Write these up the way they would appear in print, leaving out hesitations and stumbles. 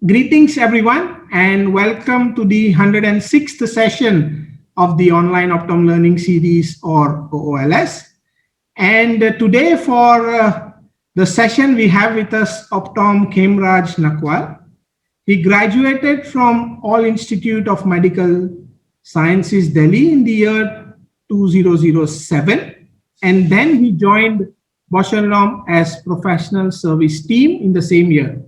Greetings, everyone, and welcome to the 106th session of the Online Optom Learning Series, or OOLS. And today, for the session, we have with us Optom Khem Raj Nackwal. He graduated from All Institute of Medical Sciences, Delhi in the year 2007, and then he joined Bausch & Lomb as professional service team in the same year.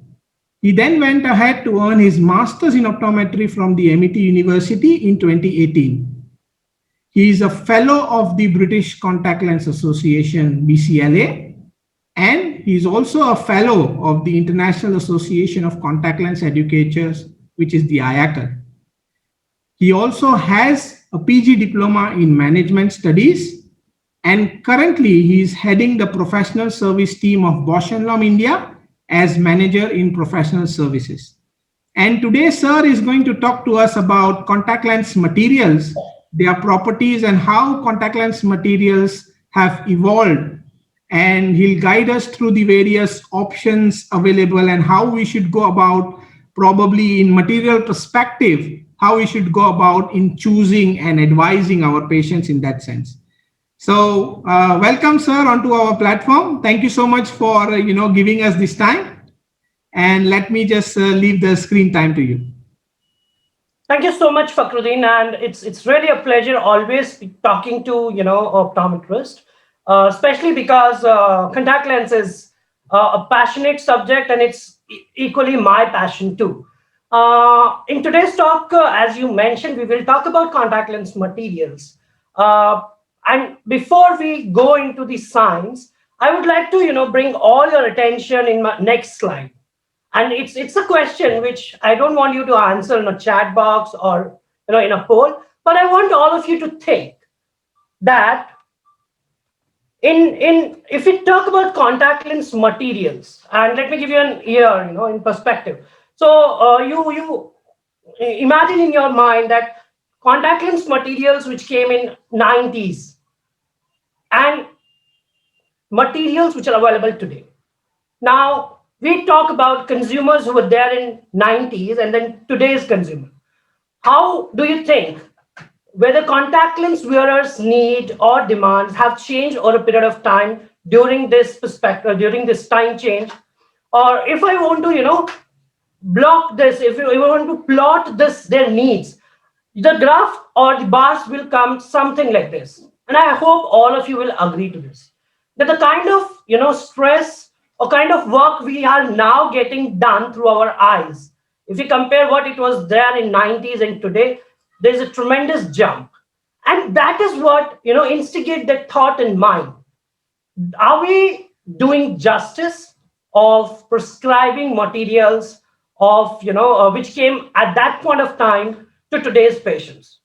He then went ahead to earn his master's in optometry from the MIT University in 2018. He is a fellow of the British Contact Lens Association, BCLA, and he is also a fellow of the International Association of Contact Lens Educators, which is the IACL. He also has a PG diploma in management studies, and currently he is heading the professional service team of Bausch & Lomb India as manager in professional services. And today, sir is going to talk to us about contact lens materials, their properties, and how contact lens materials have evolved. And he'll guide us through the various options available and how we should go about, probably in material perspective, how we should go about in choosing and advising our patients in that sense. So welcome, sir, onto our platform. Thank you so much for giving us this time. And let me just leave the screen time to you. Thank you so much, Fakhruddin, and it's really a pleasure always talking to optometrist, especially because contact lens is a passionate subject, and it's equally my passion too. In today's talk, as you mentioned, we will talk about contact lens materials. And before we go into the science, I would like to, bring all your attention in my next slide. And it's a question which I don't want you to answer in a chat box or in a poll, but I want all of you to think that if we talk about contact lens materials, and let me give you an year, in perspective. So you imagine in your mind that contact lens materials which came in 90s and materials which are available today. Now, we talk about consumers who were there in 90s and then today's consumer. How do you think whether contact lens wearers' need or demands have changed over a period of time during this perspective, during this time change? Or if I want to, block this, if I want to plot this, their needs, the graph or the bars will come something like this. And I hope all of you will agree to this. That the kind of, stress or kind of work we are now getting done through our eyes, if we compare what it was there in 90s and today, there's a tremendous jump. And that is what, instigate that thought in mind. Are we doing justice of prescribing materials of, which came at that point of time to today's patients?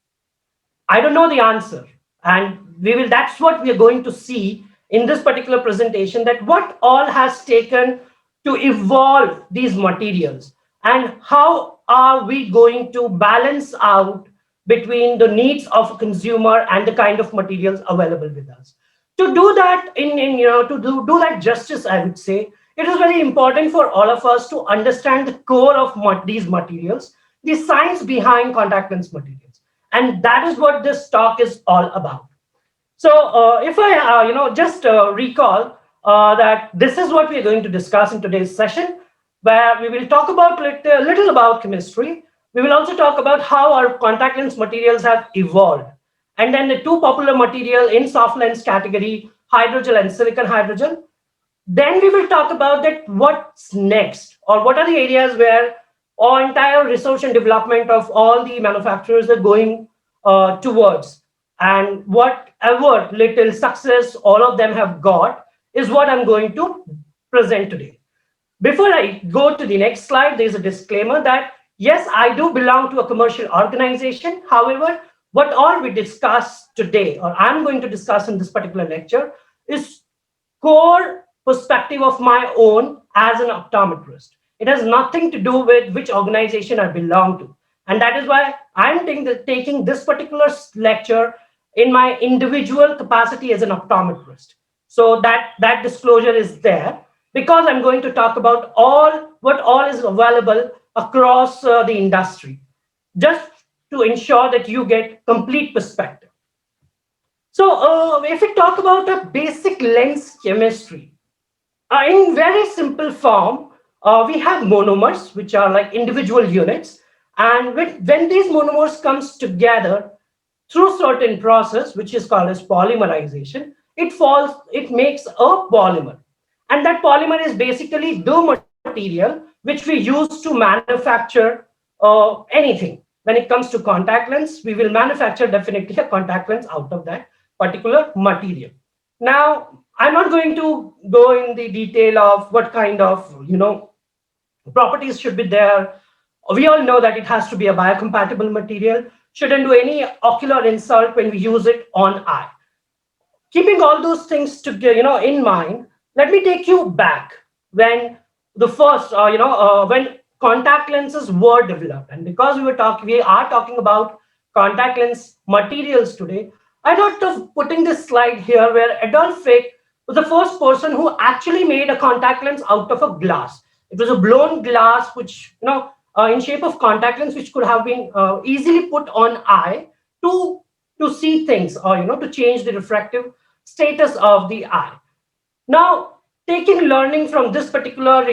I don't know the answer. And that's what we are going to see in this particular presentation, that what all has taken to evolve these materials and how are we going to balance out between the needs of a consumer and the kind of materials available with us. To do that to do that justice, I would say, it is very important for all of us to understand the core of these materials, the science behind contact lens materials. And that is what this talk is all about. So if I, just recall that this is what we are going to discuss in today's session, where we will talk about a little about chemistry. We will also talk about how our contact lens materials have evolved. And then the two popular material in soft lens category, hydrogel and silicon hydrogel. Then we will talk about that what's next, or what are the areas where our entire research and development of all the manufacturers are going towards. And whatever little success all of them have got is what I'm going to present today. Before I go to the next slide, there's a disclaimer that, yes, I do belong to a commercial organization. However, what all we discuss today, or I'm going to discuss in this particular lecture, is core perspective of my own as an optometrist. It has nothing to do with which organization I belong to. And that is why I'm taking this particular lecture in my individual capacity as an optometrist. So that disclosure is there, because I'm going to talk about what all is available across the industry, just to ensure that you get complete perspective. So if we talk about a basic lens chemistry, in very simple form, we have monomers, which are like individual units. And when these monomers comes together through certain process, which is called as polymerization, it makes a polymer. And that polymer is basically the material which we use to manufacture anything. When it comes to contact lens, we will manufacture definitely a contact lens out of that particular material. Now, I'm not going to go in the detail of what kind of, properties should be there. We all know that it has to be a biocompatible material, shouldn't do any ocular insult when we use it on eye. Keeping all those things together, in mind, let me take you back when the first, when contact lenses were developed. And because we are talking about contact lens materials today, I thought of putting this slide here where Adolf Fick was the first person who actually made a contact lens out of a glass. It was a blown glass, which, in shape of contact lens, which could have been easily put on eye to see things, or to change the refractive status of the eye. Now, taking learning from this particular,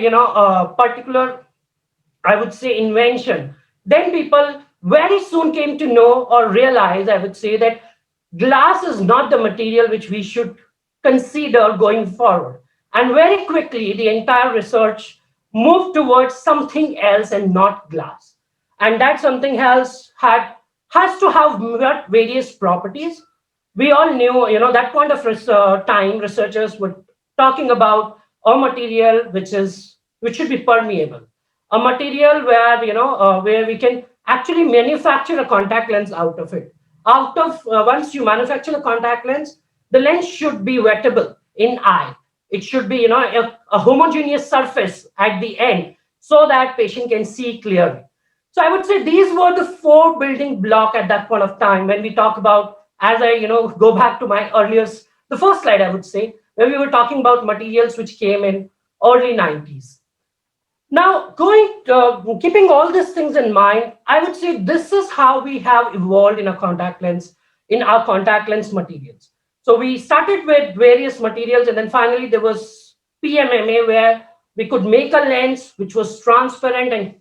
I would say, invention, then people very soon came to know or realize, I would say, that glass is not the material which we should consider going forward. And very quickly, the entire research moved towards something else and not glass. And that something else has to have various properties. We all knew, that point of time, researchers were talking about a material which should be permeable, a material where we can actually manufacture a contact lens out of it. Once you manufacture a contact lens, the lens should be wettable in eye. It should be, a homogeneous surface at the end so that patient can see clearly. So I would say these were the four building block at that point of time when we talk about, as I go back to my earliest, the first slide, I would say, where we were talking about materials which came in early 90s. Now, keeping all these things in mind, I would say this is how we have evolved in our contact lens materials. So we started with various materials, and then finally there was PMMA, where we could make a lens which was transparent and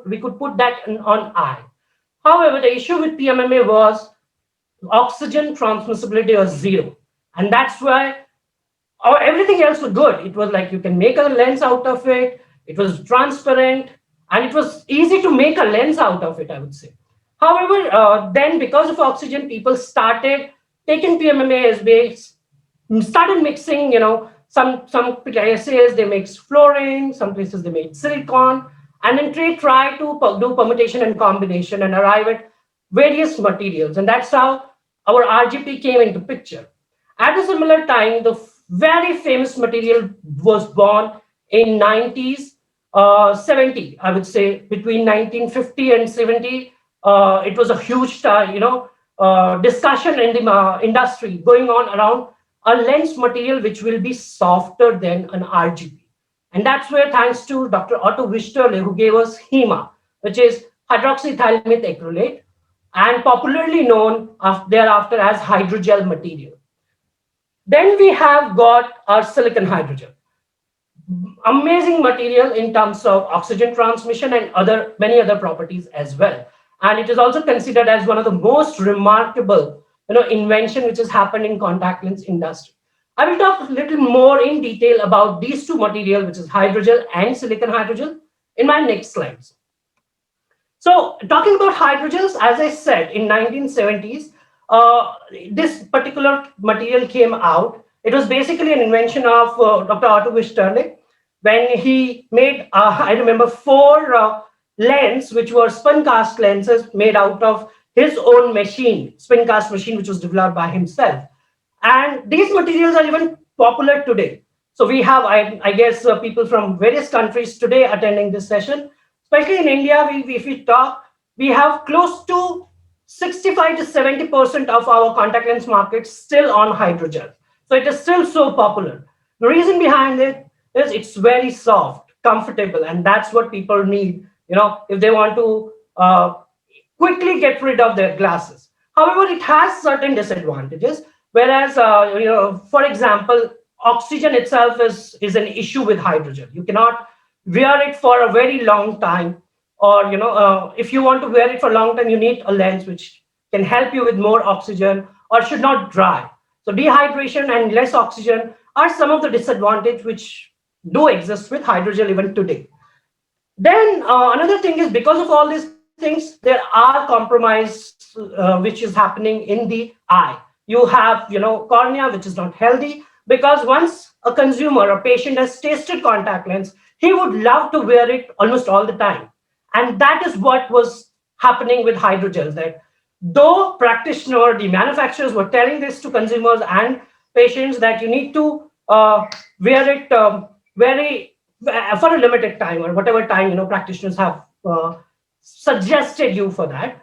we could put that on eye. However, the issue with PMMA was oxygen transmissibility was zero, and that's why everything else was good. It was like you can make a lens out of it. It was transparent, and it was easy to make a lens out of it, I would say. However, then because of oxygen, people started taking PMMA as base, started mixing, some places they mix fluorine, some places they made silicon, and then try to do permutation and combination and arrive at various materials. And that's how our RGP came into picture. At a similar time, the very famous material was born in 90s, 70, I would say, between 1950 and 70. It was a huge, discussion in the industry going on around a lens material which will be softer than an RGP. And that's where, thanks to Dr. Otto Wichterle, who gave us HEMA, which is hydroxyethylamide acrylate, and popularly known thereafter as hydrogel material. Then we have got our silicon hydrogel. Amazing material in terms of oxygen transmission and many other properties as well. And it is also considered as one of the most remarkable invention which has happened in contact lens industry. I will talk a little more in detail about these two materials, which is hydrogel and silicon hydrogel, in my next slides. So talking about hydrogels, as I said, in 1970s, this particular material came out. It was basically an invention of Dr. Otto Wichterle, when he made, I remember, 4 lens, which were spin cast lenses made out of his own machine, spin cast machine, which was developed by himself. And these materials are even popular today. So we have, I guess, people from various countries today attending this session. Especially in India, if we talk, we have close to 65 to 70% of our contact lens market still on hydrogel. So it is still so popular. The reason behind it is it's very soft, comfortable, and that's what people need, if they want to quickly get rid of their glasses. However, it has certain disadvantages. Whereas, for example, oxygen itself is an issue with hydrogel. You cannot wear it for a very long time, or if you want to wear it for a long time, you need a lens which can help you with more oxygen or should not dry. So dehydration and less oxygen are some of the disadvantages which do exist with hydrogel even today. Then another thing is, because of all these things, there are compromise which is happening in the eye. You have, cornea, which is not healthy, because once a consumer, a patient has tasted contact lens, he would love to wear it almost all the time. And that is what was happening with hydrogels, that though practitioner, the manufacturers were telling this to consumers and patients that you need to wear it very for a limited time, or whatever time practitioners have suggested you for that.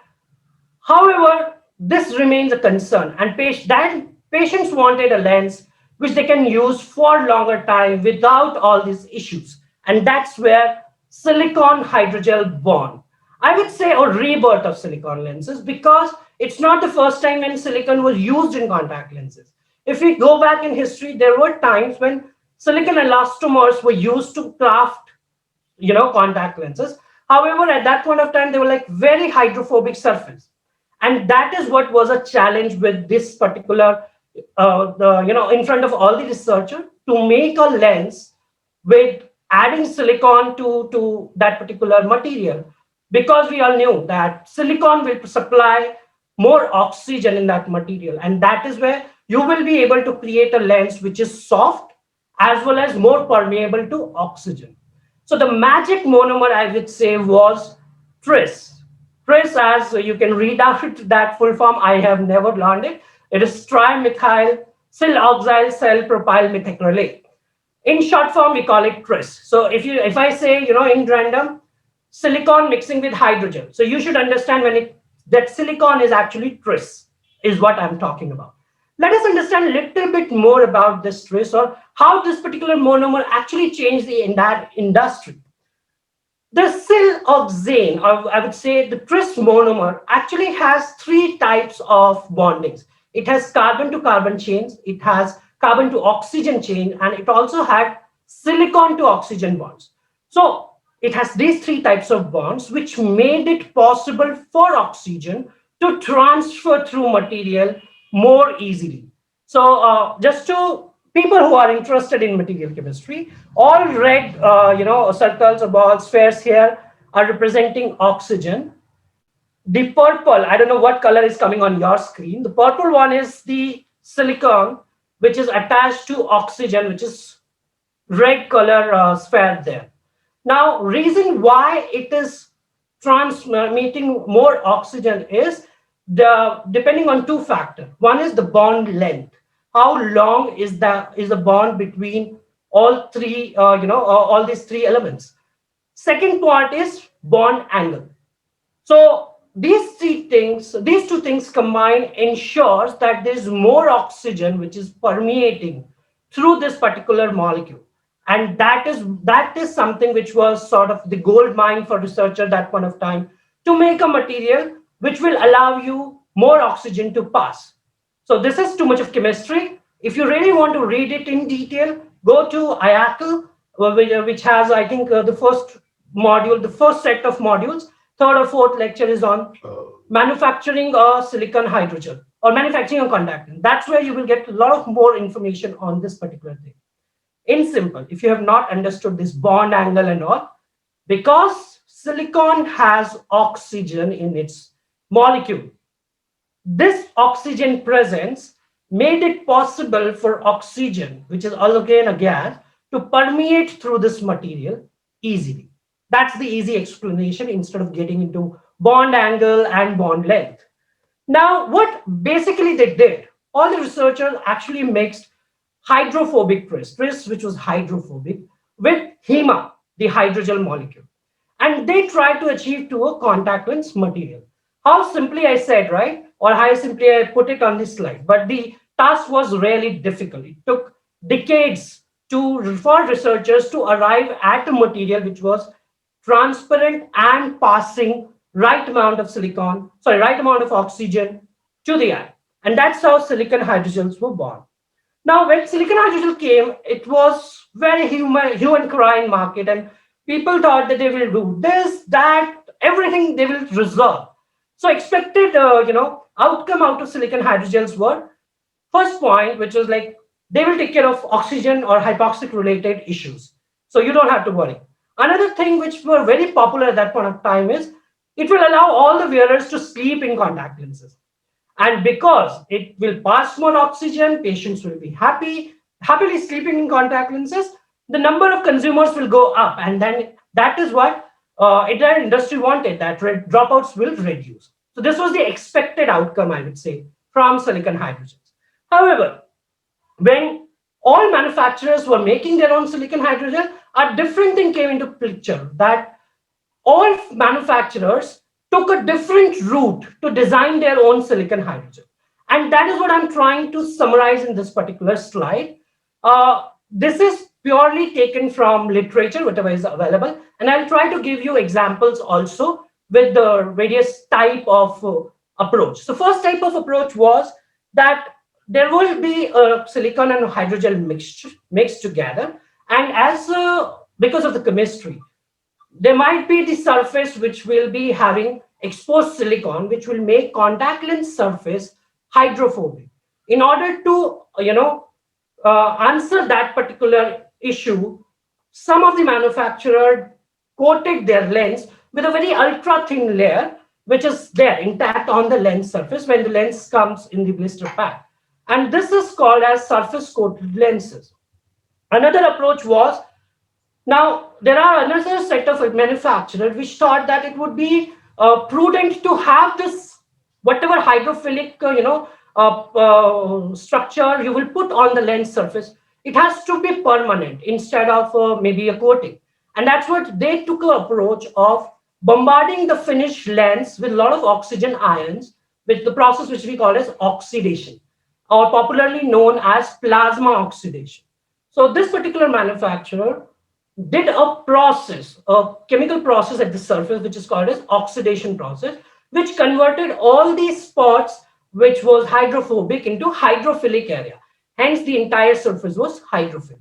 However, this remains a concern, and patients wanted a lens which they can use for longer time without all these issues, and that's where silicon hydrogel born. I would say a rebirth of silicon lenses, because it's not the first time when silicon was used in contact lenses. If we go back in history, there were times when silicon elastomers were used to craft contact lenses. However, at that point of time, they were like very hydrophobic surface, and that is what was a challenge with this particular in front of all the researcher, to make a lens with adding silicon to that particular material, because we all knew that silicon will supply more oxygen in that material, and that is where you will be able to create a lens which is soft as well as more permeable to oxygen. So the magic monomer, I would say, was TRIS. TRIS, as you can read out that full form, I have never learned it. It is trimethyl siloxyl cell propyl methacrylate. In short form, we call it TRIS. So if I say, in random, silicon mixing with hydrogen, so you should understand that silicon is actually TRIS, is what I'm talking about. Let us understand a little bit more about this TRIS, or how this particular monomer actually changed the entire industry. The siloxane, or I would say the tris monomer, actually has three types of bondings. It has carbon to carbon chains, it has carbon to oxygen chain, and it also had silicon to oxygen bonds. So it has these three types of bonds, which made it possible for oxygen to transfer through material more easily. So just to people who are interested in material chemistry, all red circles or balls, spheres here are representing oxygen. The purple, I don't know what color is coming on your screen. The purple one is the silicon, which is attached to oxygen, which is red color sphere there. Now, reason why it is transmitting more oxygen is depending on two factors. One is the bond length. How long is the bond between all three, all these three elements? Second part is bond angle. So these two things combined ensures that there is more oxygen which is permeating through this particular molecule, and that is something which was sort of the gold mine for researcher at that point of time, to make a material which will allow you more oxygen to pass. So this is too much of chemistry. If you really want to read it in detail, go to IACL, which has, I think, the first module, the first set of modules. Third or fourth lecture is on manufacturing a silicon hydrogel, or manufacturing a contact lens. That's where you will get a lot of more information on this particular thing. In simple, if you have not understood this bond angle and all, because silicon has oxygen in its molecule, this oxygen presence made it possible for oxygen, which is again a gas, to permeate through this material easily. That's the easy explanation, instead of getting into bond angle and bond length. Now, what basically they did, all the researchers actually mixed hydrophobic tris, which was hydrophobic, with HEMA, the hydrogel molecule. And they tried to achieve to a contact lens material. How simply I said, right? Or how simply I put it on this slide. But the task was really difficult. It took decades for researchers to arrive at a material which was transparent, and passing right amount of oxygen to the eye. And that's how silicon hydrogels were born. Now, when silicon hydrogel came, it was very hue and cry in market, and people thought that they will do this, that, everything they will resolve. So, expected, outcome out of silicon hydrogels were first point, which was like they will take care of oxygen or hypoxic related issues. So you don't have to worry. Another thing which were very popular at that point of time is it will allow all the wearers to sleep in contact lenses. And because it will pass more oxygen, patients will be happily sleeping in contact lenses, the number of consumers will go up. And then that is what entire industry wanted, that dropouts will reduce. So this was the expected outcome, I would say, from silicon hydrogels. However, when all manufacturers were making their own silicon hydrogel, a different thing came into picture, that all manufacturers took a different route to design their own silicon hydrogel. And that is what I'm trying to summarize in this particular slide. This is purely taken from literature, whatever is available. And I'll try to give you examples also with the various type of approach. So first type of approach was that there will be a silicon and hydrogel mixed together. And as because of the chemistry, there might be the surface which will be having exposed silicon, which will make contact lens surface hydrophobic. In order to, answer that particular issue, some of the manufacturer coated their lens with a very ultra thin layer, which is there intact on the lens surface when the lens comes in the blister pack. And this is called as surface coated lenses. Another approach was, now there are another set of manufacturers which thought that it would be prudent to have this whatever hydrophilic structure you will put on the lens surface, it has to be permanent instead of maybe a coating. And that's what they took an approach of bombarding the finished lens with a lot of oxygen ions, with the process which we call as oxidation, or popularly known as plasma oxidation. So this particular manufacturer did a chemical process at the surface, which is called as oxidation process, which converted all these spots, which was hydrophobic, into hydrophilic area. Hence, the entire surface was hydrophilic.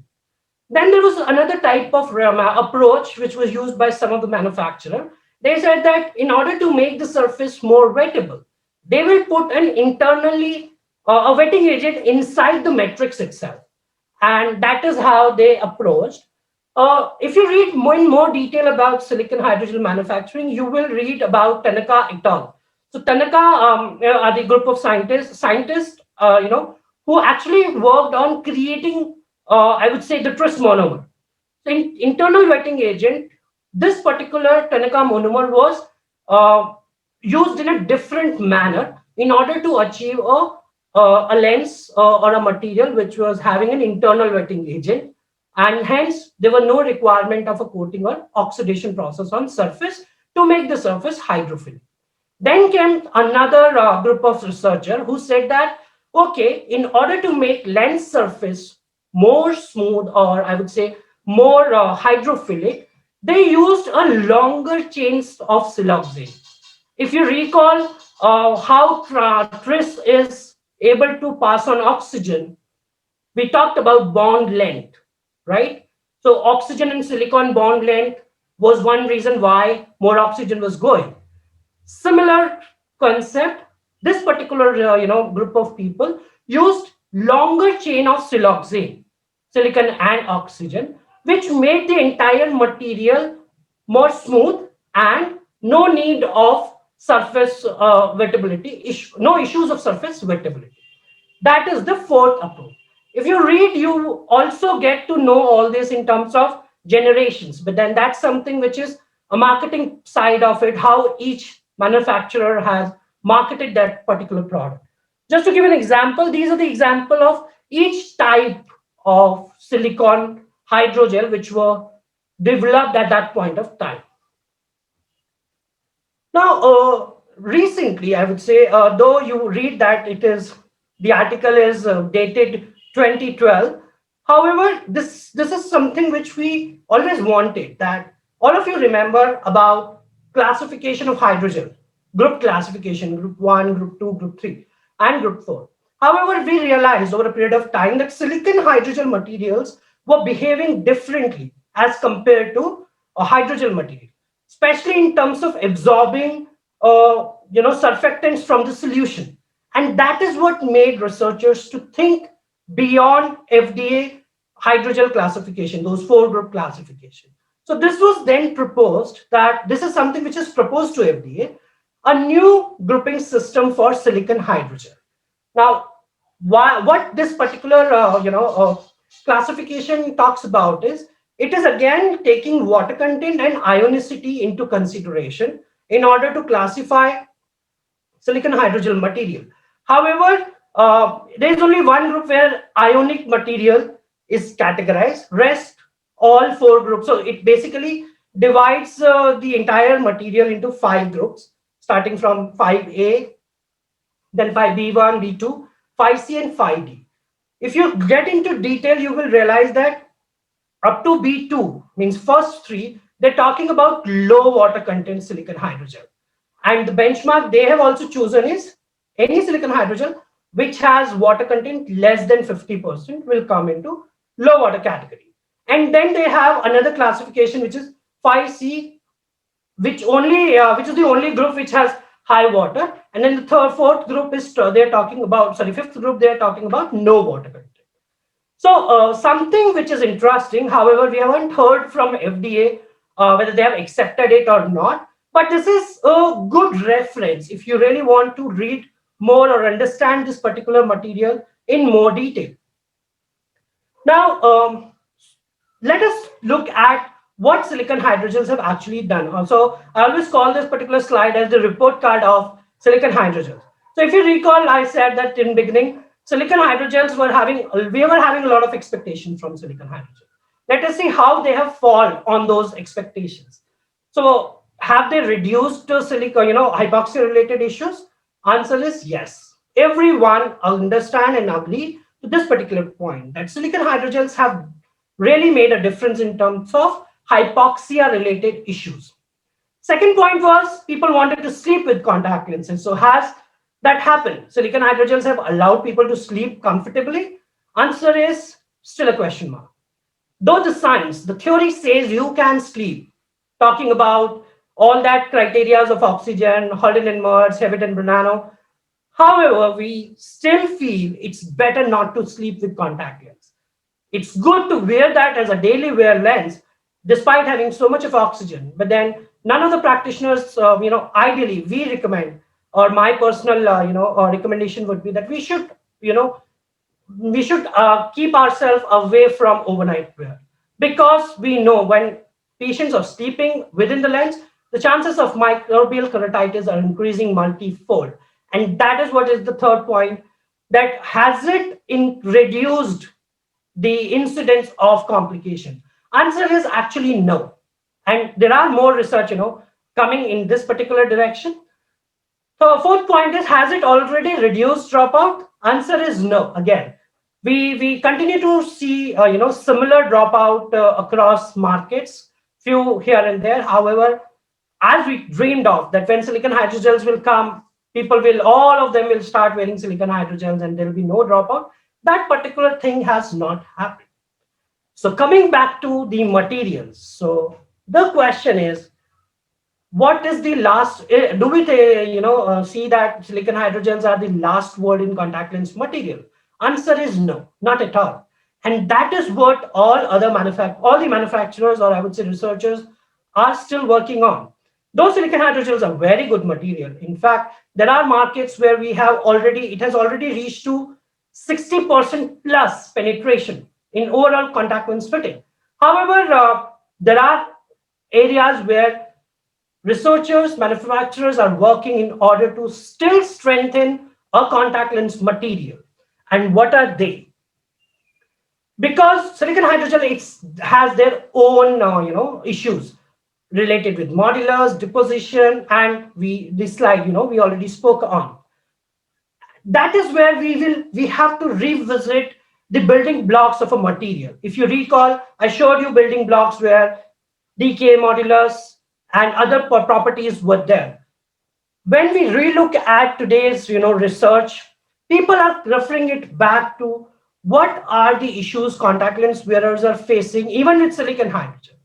Then there was another type of approach which was used by some of the manufacturer. They said that in order to make the surface more wettable, they will put an internally a wetting agent inside the matrix itself. And that is how they approached. If you read in more detail about silicon hydrogel manufacturing, you will read about Tanaka et al. So Tanaka are the group of scientists, who actually worked on creating, I would say, the tris monomer. So internal wetting agent, this particular Tanaka monomer was used in a different manner in order to achieve a lens or a material which was having an internal wetting agent, and hence there were no requirement of a coating or oxidation process on surface to make the surface hydrophilic. Then came another group of researchers who said that, okay, in order to make lens surface more smooth, or I would say more hydrophilic, they used a longer chains of siloxane. If you recall how tris is able to pass on oxygen, we talked about bond length, right? So oxygen and silicon bond length was one reason why more oxygen was going. Similar concept, this particular group of people used longer chain of siloxane, silicon and oxygen, which made the entire material more smooth and no need of surface wettability, no issues of surface wettability. That is the fourth approach. If you read, you also get to know all this in terms of generations, but then that's something which is a marketing side of it, how each manufacturer has marketed that particular product. Just to give an example, these are the example of each type of silicon hydrogel which were developed at that point of time. Now, recently, I would say, though you read that the article is dated 2012. However, this is something which we always wanted, that All of you remember about classification of hydrogel, group classification, group 1, group 2, group 3, and group 4. However, we realized over a period of time that silicon hydrogel materials were behaving differently as compared to a hydrogel material, especially in terms of absorbing surfactants from the solution. And that is what made researchers to think beyond FDA hydrogel classification, those 4 group classification. So this was then proposed, that this is something which is proposed to FDA, a new grouping system for silicon hydrogel. Now, what this particular classification talks about is, it is again taking water content and ionicity into consideration in order to classify silicon hydrogel material. However, there is only one group where ionic material is categorized. Rest all 4 groups. So it basically divides the entire material into 5 groups, starting from 5A, then 5B1, B2, 5C, and 5D. If you get into detail, you will realize that up to B2, means first 3, they're talking about low water content silicon hydrogel. And the benchmark they have also chosen is any silicon hydrogel which has water content less than 50% will come into low water category. And then they have another classification which is 5C, which is the only group which has high water. And then the fourth group is they're talking about, sorry, fifth group they're talking about no water content. So something which is interesting, however, we haven't heard from FDA whether they have accepted it or not. But this is a good reference if you really want to read more or understand this particular material in more detail. Now, let us look at what silicon hydrogels have actually done. Also, I always call this particular slide as the report card of silicon hydrogels. So if you recall, I said that in beginning, silicon hydrogels we were having a lot of expectations from silicon hydrogel. Let us see how they have fallen on those expectations. So have they reduced silicon, hypoxia related issues? Answer is yes. Everyone understand and agree to this particular point, that silicon hydrogels have really made a difference in terms of hypoxia related issues. Second point was people wanted to sleep with contact lenses. So has that happened? Silicon hydrogels have allowed people to sleep comfortably? Answer is still a question mark. Though the science, the theory says you can sleep, talking about all that criteria of oxygen, Holden and Mertz, Hewitt and Brunano. However, we still feel it's better not to sleep with contact lens. It's good to wear that as a daily wear lens, despite having so much of oxygen. But then none of the practitioners, ideally we recommend, or my personal, recommendation would be that we should, keep ourselves away from overnight wear, because we know when patients are sleeping within the lens, the chances of microbial keratitis are increasing multifold. And that is what is the third point, that has it reduced the incidence of complication? Answer is actually no. And there are more research, coming in this particular direction. So fourth point is, has it already reduced dropout? Answer is no. Again, we continue to see similar dropout across markets, few here and there. However, as we dreamed of, that when silicon hydrogels will come, all of them will start wearing silicon hydrogels and there will be no dropout. That particular thing has not happened. So coming back to the materials. So the question is, what is the last, do we see that silicon hydrogels are the last word in contact lens material? Answer is no, not at all. And that is what all the manufacturers, or I would say researchers, are still working on. Those silicon hydrogels are very good material. In fact, there are markets where it has already reached to 60% plus penetration in overall contact lens fitting. However, there are areas where researchers, manufacturers are working in order to still strengthen a contact lens material. And what are they? Because silicon hydrogel has their own issues related with modulus, deposition, and this slide we already spoke on. That is where we have to revisit the building blocks of a material. If you recall, I showed you building blocks where decay modulus, and other properties were there. When we relook at today's research, people are referring it back to what are the issues contact lens wearers are facing, even with silicon hydrogel.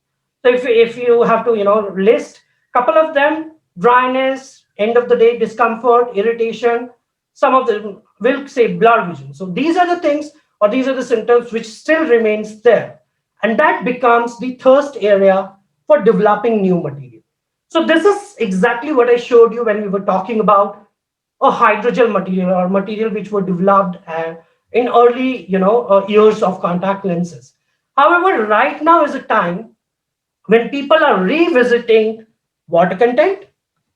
So if you have to list a couple of them, dryness, end of the day discomfort, irritation, some of them will say blur vision. So these are the things, or these are the symptoms which still remains there, and that becomes the thirst area for developing new material. So this is exactly what I showed you when we were talking about a hydrogel material, or material which were developed in early years of contact lenses. However, right now is a time when people are revisiting water content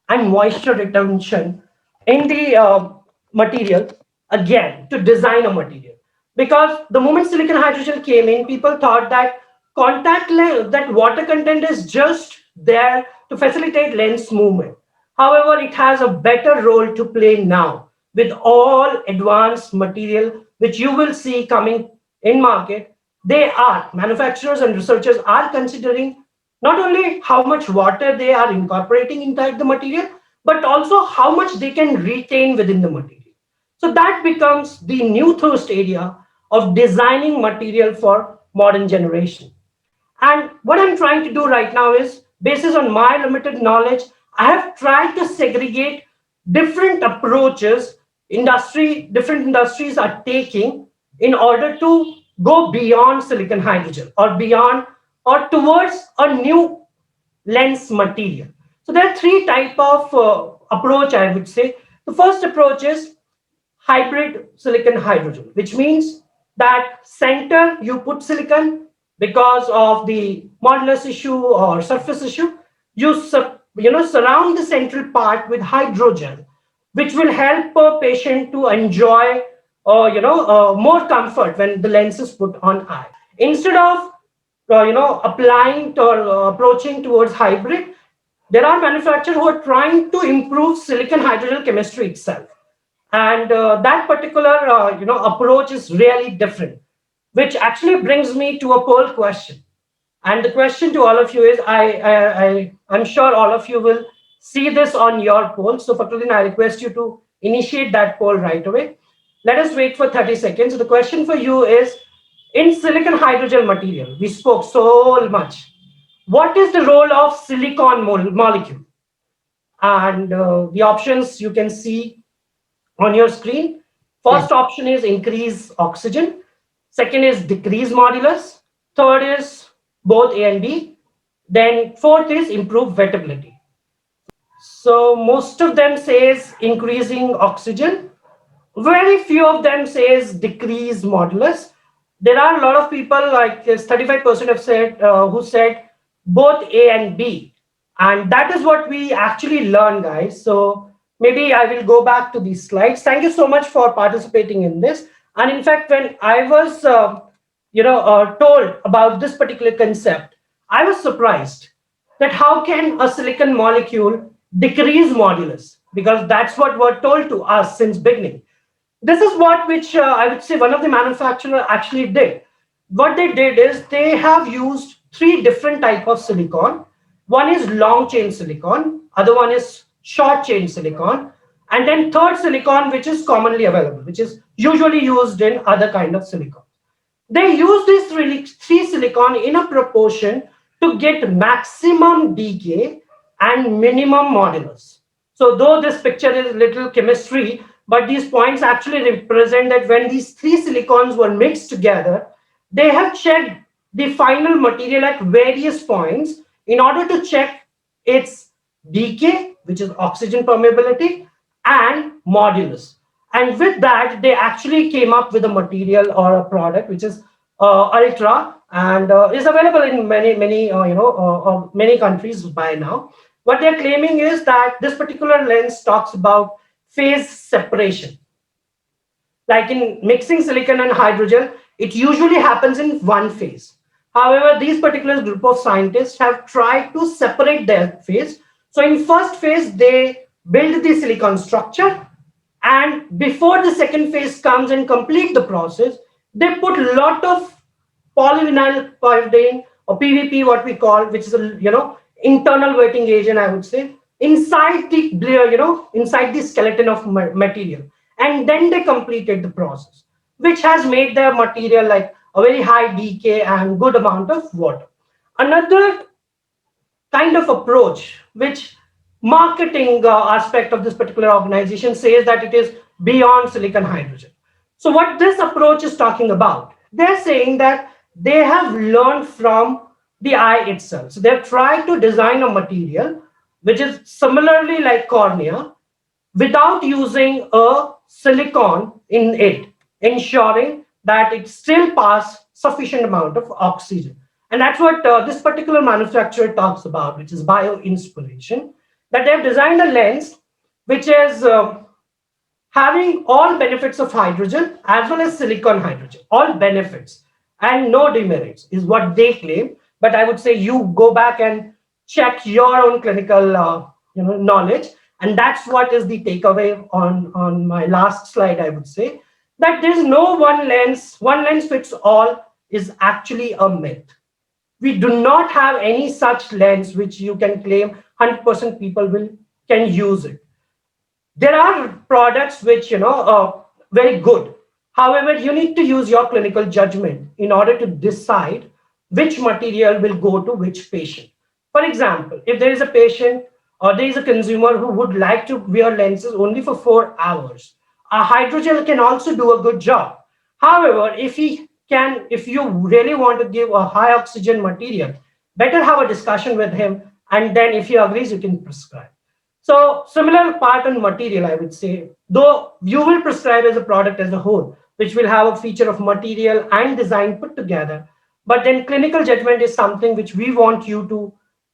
and moisture retention in the material again to design a material. Because the moment silicon hydrogel came in, people thought that that water content is just there to facilitate lens movement. However, it has a better role to play now with all advanced material which you will see coming in market. They are manufacturers and researchers are considering not only how much water they are incorporating inside the material, but also how much they can retain within the material. So that becomes the new thirst area of designing material for modern generation. And what I'm trying to do right now is, based on my limited knowledge, I have tried to segregate different approaches different industries are taking in order to go beyond silicon hydrogel, or beyond or towards a new lens material. So there are three type of approach, I would say. The first approach is hybrid silicon hydrogen, which means that center you put silicon because of the modulus issue or surface issue. Surround the central part with hydrogen, which will help a patient to enjoy more comfort when the lens is put on eye. Instead of applying or approaching towards hybrid, there are manufacturers who are trying to improve silicon hydrogel chemistry itself, and that particular approach is really different, which actually brings me to a poll question. And the question to all of you is, I'm sure all of you will see this on your poll. So Fakhruddin, I request you to initiate that poll right away. Let us wait for 30 seconds. So the question for you is, in silicon hydrogel material, we spoke so much. What is the role of silicon molecule? And the options you can see on your screen. Yeah. First option is increase oxygen. Second is decrease modulus. Third is both A and B. Then fourth is improve wettability. So most of them says increasing oxygen. Very few of them says decrease modulus. There are a lot of people, like 35% have said, who said both A and B. And that is what we actually learn, guys. So maybe I will go back to these slides. Thank you so much for participating in this. And in fact, when I was told about this particular concept, I was surprised that how can a silicon molecule decrease modulus, because that's what were told to us since beginning. This is what which I would say one of the manufacturer actually did. What they did is they have used three different type of silicon. One is long chain silicon, other one is short chain silicon, and then third silicon which is commonly available, which is usually used in other kind of silicon. They use these three silicon in a proportion to get maximum decay and minimum modulus. So though this picture is little chemistry, but these points actually represent that when these three silicons were mixed together, they have checked the final material at various points in order to check its decay, which is oxygen permeability, and modulus. And with that, they actually came up with a material or a product which is ultra, and is available in many countries by now. What they're claiming is that this particular lens talks about phase separation. Like in mixing silicon and hydrogel, it usually happens in one phase. However, these particular group of scientists have tried to separate their phase. So in first phase, they build the silicon structure, and before the second phase comes and complete the process, they put a lot of polyvinyl pyridine or PVP, what we call, which is a internal wetting agent, I would say, inside the inside the skeleton of material, and then they completed the process, which has made their material like a very high decay and good amount of water. Another kind of approach which marketing aspect of this particular organization says that it is beyond silicon hydrogen. So what this approach is talking about, they're saying that they have learned from the eye itself. So they've tried to design a material which is similarly like cornea without using a silicon in it, ensuring that it still pass sufficient amount of oxygen. And that's what this particular manufacturer talks about, which is bioinspiration, that they've designed a lens which is having all benefits of hydrogen as well as silicon hydrogen, all benefits and no demerits is what they claim. But I would say you go back and check your own clinical knowledge, and that's what is the takeaway on my last slide. I would say that there's no one lens fits all is actually a myth. We do not have any such lens which you can claim 100% people will can use it. There are products which are very good. However, you need to use your clinical judgment in order to decide which material will go to which patient. For example, if there is a patient or there is a consumer who would like to wear lenses only for 4 hours, a hydrogel can also do a good job. However, if you really want to give a high oxygen material, better have a discussion with him, and then if he agrees, you can prescribe. So similar part on material, I would say, though you will prescribe as a product as a whole, which will have a feature of material and design put together, but then clinical judgment is something which we want you to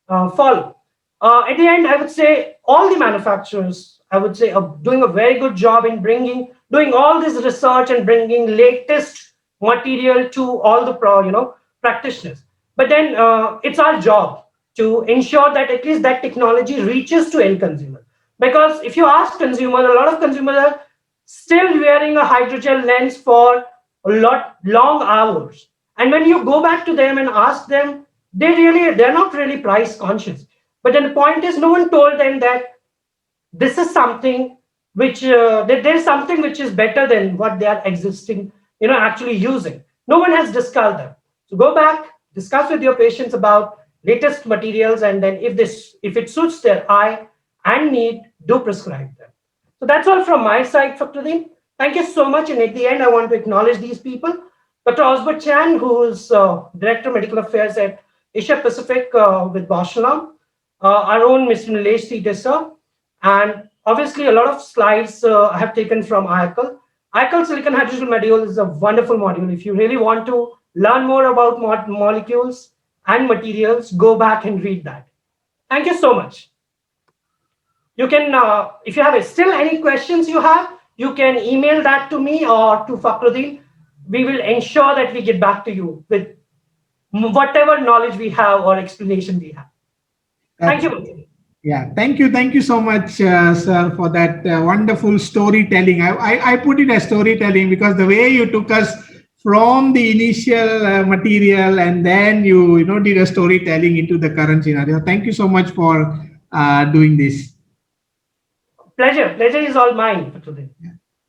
follow. At the end, I would say all the manufacturers, I would say, are doing a very good job in doing all this research and bringing latest material to all the practitioners. But then it's our job to ensure that at least that technology reaches to end consumer. Because if you ask consumers, a lot of consumers are still wearing a hydrogel lens for long hours. And when you go back to them and ask them, they're not really price conscious. But then the point is, no one told them that this is something which that there's something which is better than what they are existing, actually using. No one has discussed that. So go back, discuss with your patients about latest materials, and then if it suits their eye and need, do prescribe them. So that's all from my side, Fakhruddin. Thank you so much. And at the end, I want to acknowledge these people. Dr. Osbert Chan, who's Director of Medical Affairs at Asia Pacific with Bausch our own Mr. Nilesh Titesa, and obviously a lot of slides I have taken from IACL. IACL Silicon Hydrogel module is a wonderful module. If you really want to learn more about molecules and materials, go back and read that. Thank you so much. You can, if you have still any questions you have, you can email that to me or to Fakhruddin. We will ensure that we get back to you with whatever knowledge we have or explanation we have. Thank you. Yeah, thank you so much, sir, for that wonderful storytelling. I put it as storytelling because the way you took us from the initial material and then you did a storytelling into the current scenario. Thank you so much for doing this. Pleasure is all mine for today.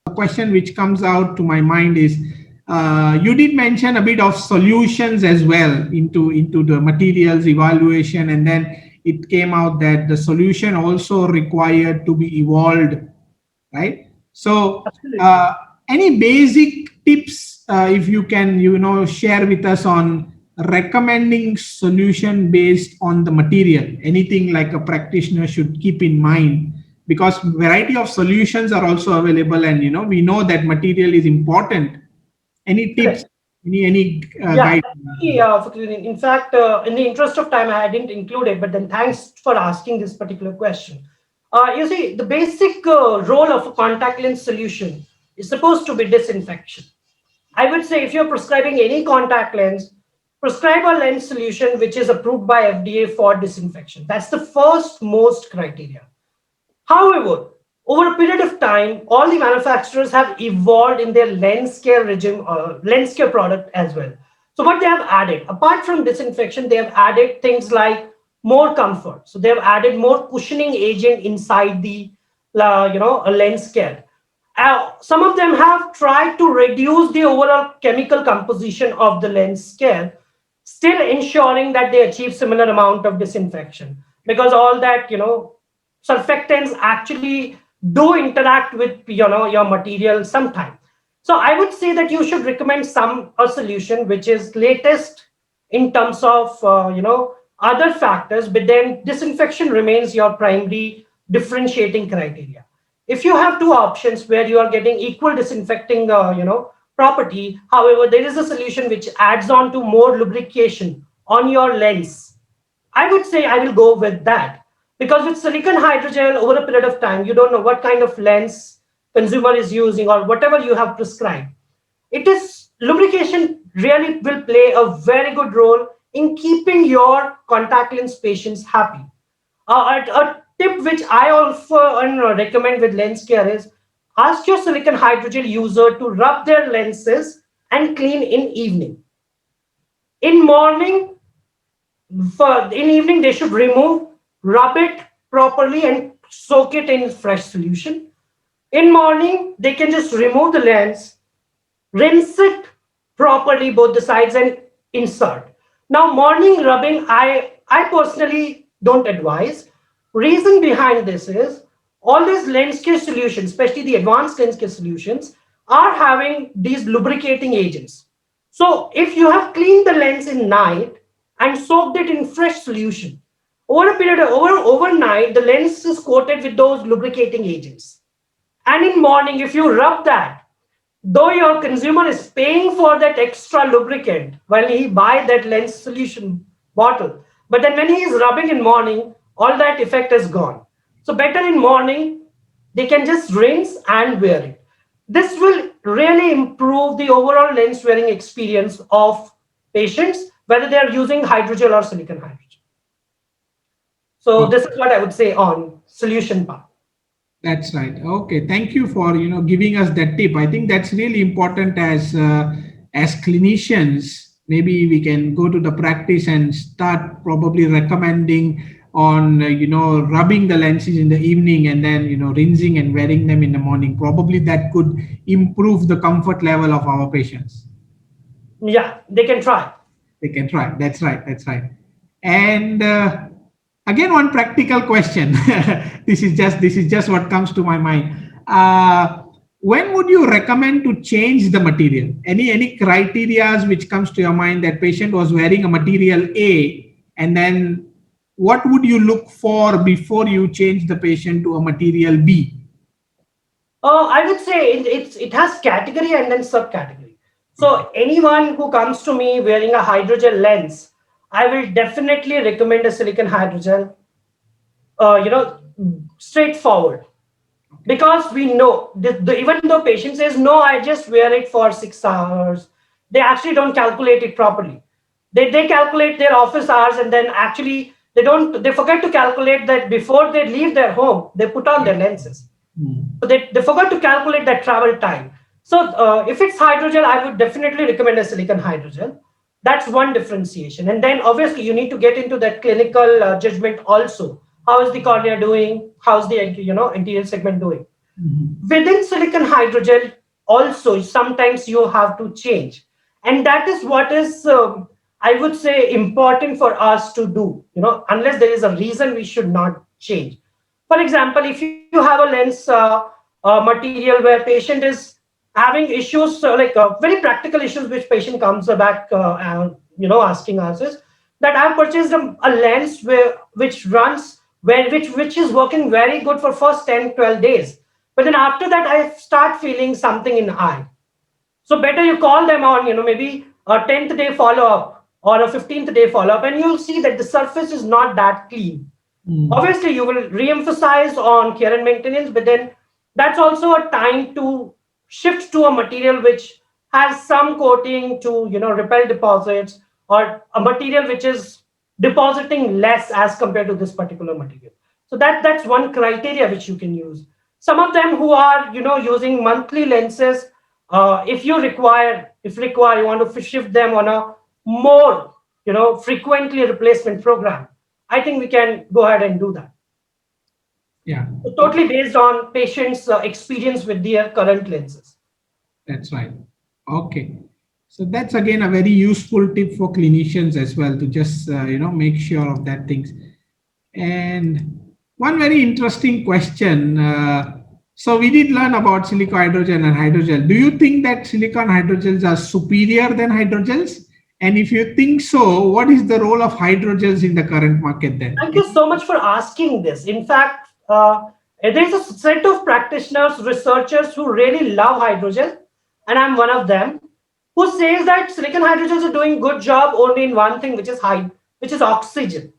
A question which comes out to my mind is, you did mention a bit of solutions as well into the materials evaluation, and then it came out that the solution also required to be evolved, right? So any basic tips if you can share with us on recommending solution based on the material, anything like a practitioner should keep in mind, because variety of solutions are also available, and we know that material is important. Any tips? Any guide? In fact, in the interest of time, I didn't include it, but then thanks for asking this particular question. You see, the basic role of a contact lens solution is supposed to be disinfection. I would say if you're prescribing any contact lens, prescribe a lens solution which is approved by FDA for disinfection. That's the first most criteria. However, over a period of time, all the manufacturers have evolved in their lens care regime, lens care product as well. So what they have added, apart from disinfection, they have added things like more comfort. So they have added more cushioning agent inside the a lens care. Some of them have tried to reduce the overall chemical composition of the lens care, still ensuring that they achieve similar amount of disinfection, because all that surfactants actually do interact with your material sometime. So I would say that you should recommend a solution which is latest in terms of other factors, but then disinfection remains your primary differentiating criteria. If you have two options where you are getting equal disinfecting property, however, there is a solution which adds on to more lubrication on your lens, I would say I will go with that, because with silicon hydrogel over a period of time, you don't know what kind of lens consumer is using or whatever you have prescribed. It is lubrication really will play a very good role in keeping your contact lens patients happy. A tip which I also recommend with lens care is ask your silicon hydrogel user to rub their lenses and clean in evening. In morning, in evening they should remove, rub it properly and soak it in fresh solution. In morning they can just remove the lens, rinse it properly both the sides and insert. Now morning rubbing, I personally don't advise. Reason behind this is all these lens care solutions, especially the advanced lens care solutions, are having these lubricating agents. So if you have cleaned the lens in night and soaked it in fresh solution, over a period of overnight, the lens is coated with those lubricating agents. And in morning, if you rub that, though your consumer is paying for that extra lubricant while he buy that lens solution bottle, but then when he is rubbing in morning, all that effect is gone. So better in morning, they can just rinse and wear it. This will really improve the overall lens wearing experience of patients, whether they are using hydrogel or silicon hydrogel. So Oh, this is what I would say on solution part. that's right. Okay, thank you for giving us that tip. I think that's really important as clinicians. Maybe we can go to the practice and start probably recommending on rubbing the lenses in the evening and then rinsing and wearing them in the morning. Probably that could improve the comfort level of our patients. Yeah, they can try. They can try. That's right. That's right. And again, one practical question. This is just what comes to my mind. When would you recommend to change the material? Any criterias which comes to your mind that patient was wearing a material A, and then what would you look for before you change the patient to a material B? I would say it has category and then subcategory. Okay. So anyone who comes to me wearing a hydrogel lens, I will definitely recommend a silicon hydrogel. Straightforward, Okay. because we know even though patient says no, I just wear it for 6 hours, they actually don't calculate it properly. They calculate their office hours, and then actually they forget to calculate that before they leave their home they put on their lenses. Hmm. So they forgot to calculate that travel time. So if it's hydrogel, I would definitely recommend a silicon hydrogel. That's one differentiation. And then obviously you need to get into that clinical judgment also. How is the cornea doing? How's the anterior segment doing? Mhm. Within silicon hydrogel, also sometimes you have to change, and that is what is I would say important for us to do. Unless there is a reason, we should not change. For example, if you have a lens material where patient is having issues, very practical issues, which patient comes back asking us is that I've purchased a lens which runs which is working very good for first 10-12 days, but then after that I start feeling something in eye. So better you call them on, maybe a 10th day follow up or a 15th day follow up, and you'll see that the surface is not that clean. Hmm. Obviously, you will re-emphasize on care and maintenance, but then that's also a time to shift to a material which has some coating to repel deposits, or a material which is depositing less as compared to this particular material. So that's one criteria which you can use. Some of them who are using monthly lenses, if require you want to shift them on a more, frequently replacement program, I think we can go ahead and do that. Yeah. So totally based on patients' experience with their current lenses. That's right. Okay. So that's again a very useful tip for clinicians as well to just make sure of that things. And one very interesting question. So we did learn about silicone hydrogel and hydrogel. Do you think that silicone hydrogels are superior than hydrogels? And if you think so, what is the role of hydrogels in the current market then? Thank you so much for asking this. In fact, there's a set of practitioners, researchers who really love hydrogel, and I'm one of them, who says that silicon hydrogels are doing good job only in one thing, which is which is oxygen.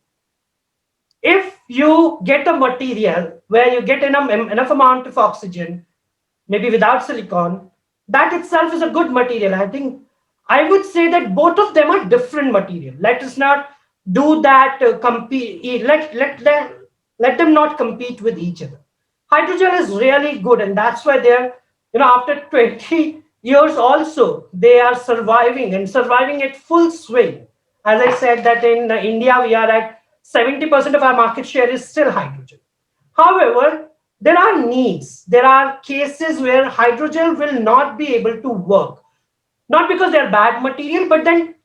If you get a material where you get enough amount of oxygen, maybe without silicon, that itself is a good material. I think I would say that both of them are different material. Let us not do that compete. Let them not compete with each other. Hydrogel is really good, and that's why they're, after 20 years also they are surviving and surviving at full swing. As I said that in India we are at 70% of our market share is still hydrogel. However, there are needs. There are cases where hydrogel will not be able to work. Not because they're bad material, but then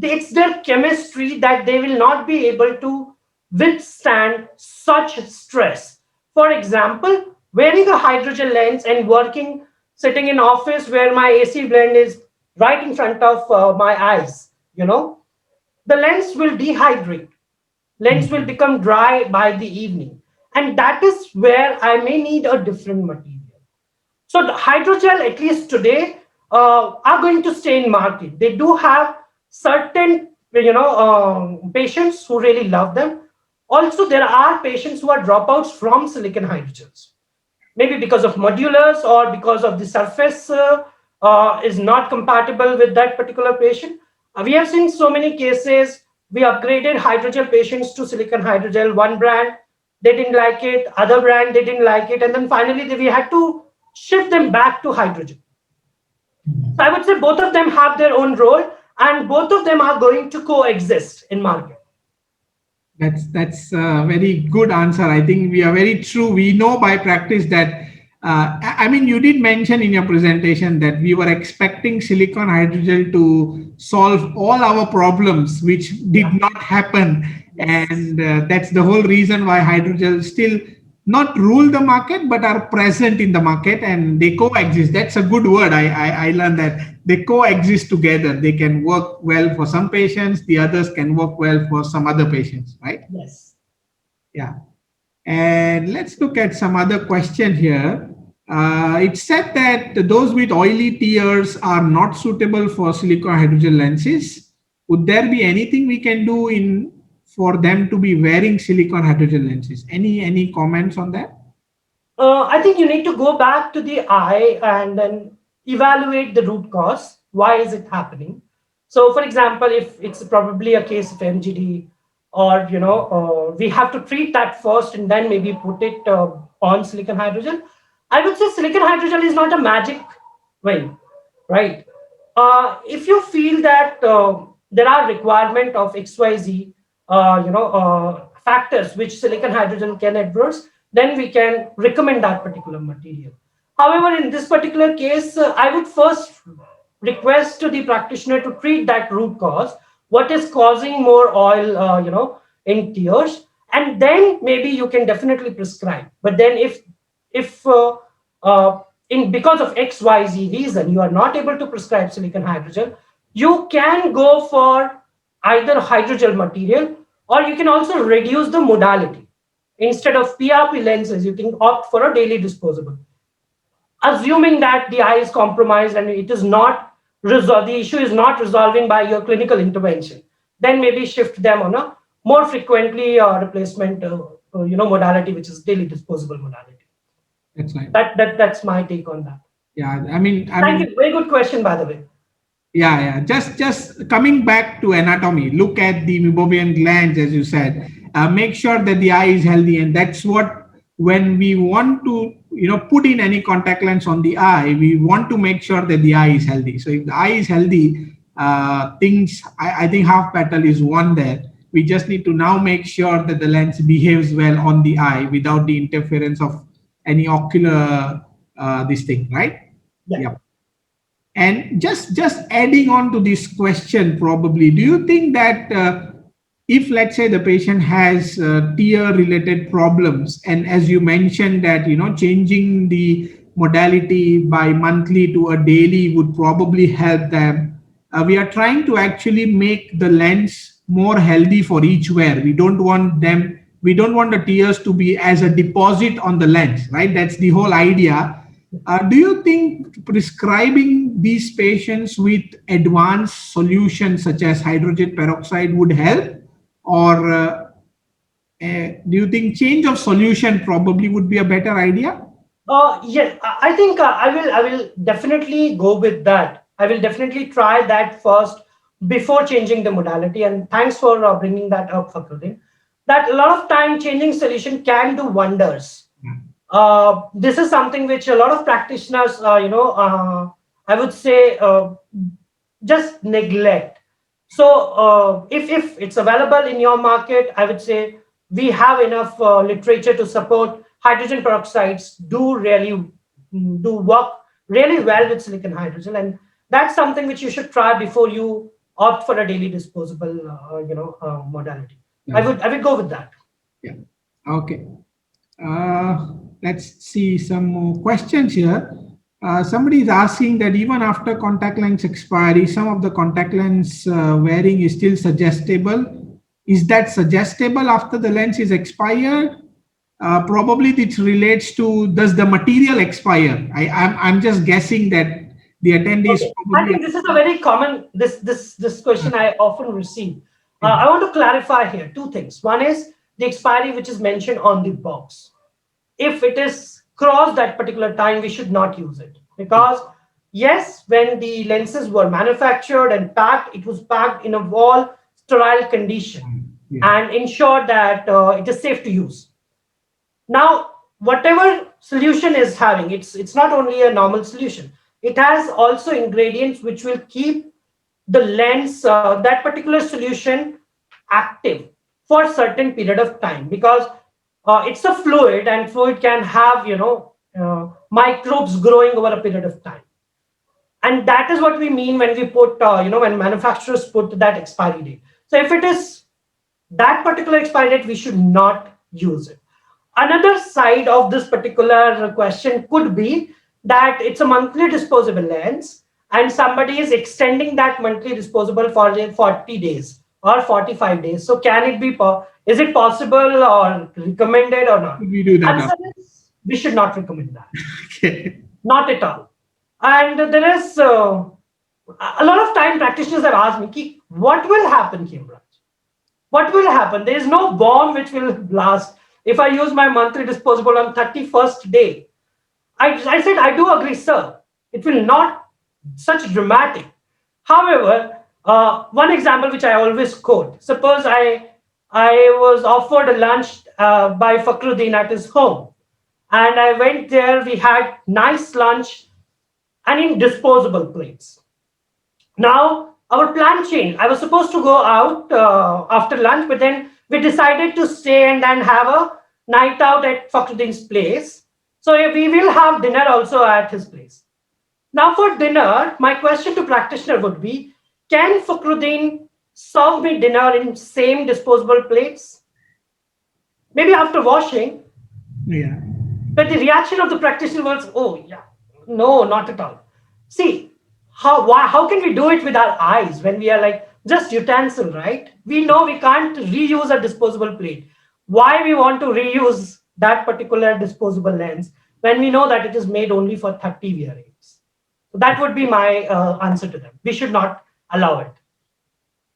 it's their chemistry that they will not be able to withstand such stress. For example, wearing a hydrogel lens and working, sitting in office where my AC blend is right in front of my eyes, the lens will dehydrate. Lens will become dry by the evening. And that is where I may need a different material. So the hydrogel, at least today, are going to stay in market. They do have certain, patients who really love them. Also, there are patients who are dropouts from silicon hydrogels, maybe because of modulars or because of the surface is not compatible with that particular patient. We have seen so many cases. We upgraded hydrogel patients to silicon hydrogel. One brand, they didn't like it. Other brand, they didn't like it. And then finally, we had to shift them back to hydrogel. So I would say both of them have their own role, and both of them are going to coexist in market. That's a very good answer. I think we are very true. We know by practice that, I mean, you did mention in your presentation that we were expecting silicon hydrogel to solve all our problems, which did not happen. And that's the whole reason why hydrogel still not rule the market, but are present in the market and they coexist. That's a good word. I learned that they coexist together. They can work well for some patients. The others can work well for some other patients, right? Yes. Yeah. And let's look at some other question here. It said that those with oily tears are not suitable for silicone hydrogel lenses. Would there be anything we can do for them to be wearing silicone hydrogel lenses? Any comments on that? I think you need to go back to the eye and then evaluate the root cause. Why is it happening? So, for example, if it's probably a case of MGD, or we have to treat that first and then maybe put it on silicon hydrogel. I would say silicon hydrogel is not a magic way, right? If you feel that there are requirement of XYZ, factors which silicon hydrogel can address, then we can recommend that particular material. However, in this particular case, I would first request to the practitioner to treat that root cause, what is causing more oil, in tears, and then maybe you can definitely prescribe. But then if in because of XYZ reason you are not able to prescribe silicon hydrogel, you can go for either hydrogel material, or you can also reduce the modality. Instead of PRP lenses, you can opt for a daily disposable. Assuming that the eye is compromised and it is not resolved, the issue is not resolving by your clinical intervention, then maybe shift them on a more frequently replacement, modality, which is daily disposable modality. That's right. That's my take on that. Yeah, Thank you. Very good question, by the way. Yeah. Just coming back to anatomy, look at the meibomian glands, as you said. Make sure that the eye is healthy, and that's what, when we want to put in any contact lens on the eye, we want to make sure that the eye is healthy. So if the eye is healthy, things, I think half battle is won there. We just need to now make sure that the lens behaves well on the eye without the interference of any ocular this thing, right? Yeah. Yeah. And just adding on to this question, probably, do you think that if, let's say, the patient has tear related problems, and as you mentioned that, changing the modality by monthly to a daily would probably help them. We are trying to actually make the lens more healthy for each wear. We don't want the tears to be as a deposit on the lens, right? That's the whole idea. Do you think prescribing these patients with advanced solutions such as hydrogen peroxide would help? Or do you think change of solution probably would be a better idea? Yes, I think I will definitely go with that. I will definitely try that first before changing the modality. And thanks for bringing that up, Fakhruddin. That a lot of time changing solution can do wonders. This is something which a lot of practitioners, I would say, just neglect. So if it's available in your market, I would say we have enough literature to support hydrogen peroxides do work really well with silicon hydrogel, and that's something which you should try before you opt for a daily disposable modality. Yeah. I would go with that. Yeah. Okay. Let's see some more questions here. Somebody is asking that even after contact lens expiry, some of the contact lens wearing is still suggestible. Is that suggestible after the lens is expired? Probably it relates to, does the material expire? I'm just guessing that the attendees Okay. I probably. think this is a very common this question I often receive. Yeah. I want to clarify here two things. One is the expiry which is mentioned on the box. If it is crossed that particular time, we should not use it, because yes, when the lenses were manufactured and packed, it was packed in a wall sterile condition Yeah. and ensure that it is safe to use. Now, whatever solution is having, it's not only a normal solution. It has also ingredients which will keep the lens, that particular solution, active for a certain period of time, because it's a fluid, and fluid can have microbes growing over a period of time. And that is what we mean when we put when manufacturers put that expiry date. So if it is that particular expiry date, we should not use it. Another side of this particular question could be that it's a monthly disposable lens and somebody is extending that monthly disposable for 40 days or 45 days. So can it be, is it possible or recommended or not? We do that now. Answer is, we should not recommend that. Okay. Not at all. And there is a lot of time practitioners have asked me, "Ki, what will happen, Khem Raj? What will happen? There is no bomb which will blast if I use my monthly disposable on 31st day." I said, I do agree, sir. It will not such dramatic. However, one example which I always quote, suppose I was offered a lunch by Fakhruddin at his home. And I went there, we had nice lunch and in disposable plates. Now, our plan changed. I was supposed to go out after lunch, but then we decided to stay and then have a night out at Fakhruddin's place. So we will have dinner also at his place. Now, for dinner, my question to practitioner would be, can Fakhruddin serve me dinner in same disposable plates? Maybe after washing. Yeah. But the reaction of the practitioner was, oh, yeah, no, not at all. See, how can we do it with our eyes when we are like just utensil, right? We know we can't reuse a disposable plate. Why we want to reuse that particular disposable lens when we know that it is made only for 30 wearings? So that would be my answer to them. We should not allow it.